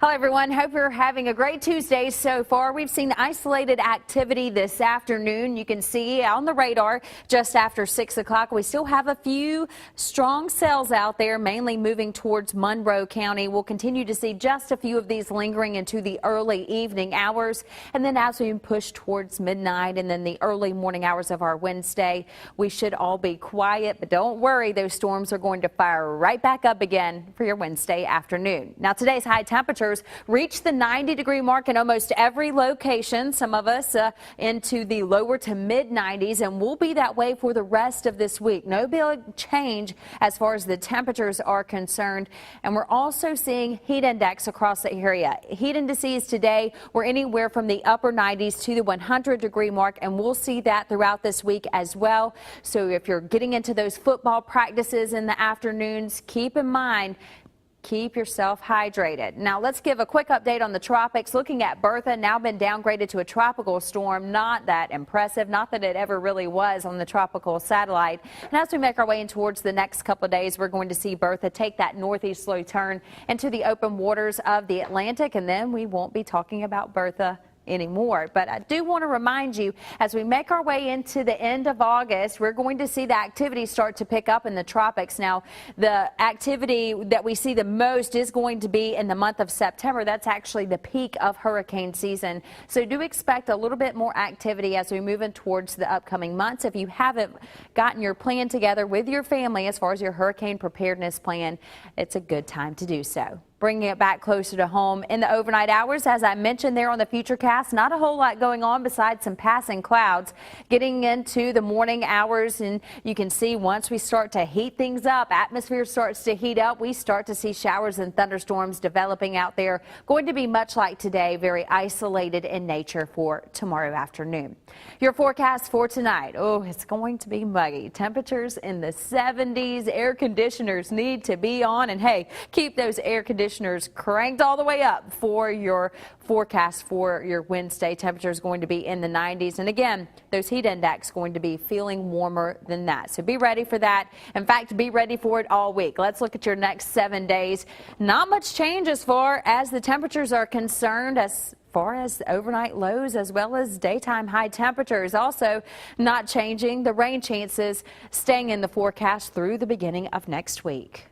Hello everyone, hope you're having a great Tuesday so far. We've seen isolated activity this afternoon. You can see on the radar just after 6 o'clock. We still have a few strong cells out there, mainly moving towards Monroe County. We'll continue to see just a few of these lingering into the early evening hours. And then as we push towards midnight and then the early morning hours of our Wednesday, we should all be quiet. But don't worry, those storms are going to fire right back up again for your Wednesday afternoon. Now today's high temperatures reach the 90-degree mark in almost every location. Some of us into the lower to mid 90s, and we'll be that way for the rest of this week. No big change as far as the temperatures are concerned. And we're also seeing heat index across the area. Heat indices today were anywhere from the upper 90s to the 100-degree mark, and we'll see that throughout this week as well. So if you're getting into those football practices in the afternoons, keep in mind, keep yourself hydrated. Now let's give a quick update on the tropics. Looking at Bertha, now been downgraded to a tropical storm. Not that impressive, not that it ever really was on the tropical satellite. And as we make our way in towards the next couple of days, we're going to see Bertha take that northeast slow turn into the open waters of the Atlantic, and then we won't be talking about Bertha anymore. But I do want to remind you, as we make our way into the end of August, we're going to see the activity start to pick up in the tropics. Now, the activity that we see the most is going to be in the month of September. That's actually the peak of hurricane season. So do expect a little bit more activity as we move in towards the upcoming months. If you haven't gotten your plan together with your family as far as your hurricane preparedness plan, it's a good time to do so. Bringing it back closer to home in the overnight hours, as I mentioned there on the Futurecast, not a whole lot going on besides some passing clouds. Getting into the morning hours, and you can see once we start to heat things up, atmosphere starts to heat up, we start to see showers and thunderstorms developing out there. Going to be much like today, very isolated in nature for tomorrow afternoon. Your forecast for tonight, oh, it's going to be muggy. Temperatures in the 70s. Air conditioners need to be on, and hey, keep those air conditioners cranked all the way up for your forecast for your Wednesday. Temperature is going to be in the 90s. And again, those heat index going to be feeling warmer than that. So be ready for that. In fact, be ready for it all week. Let's look at your next 7 days. Not much change as far as the temperatures are concerned, as far as overnight lows as well as daytime high temperatures. Also not changing. The rain chances staying in the forecast through the beginning of next week.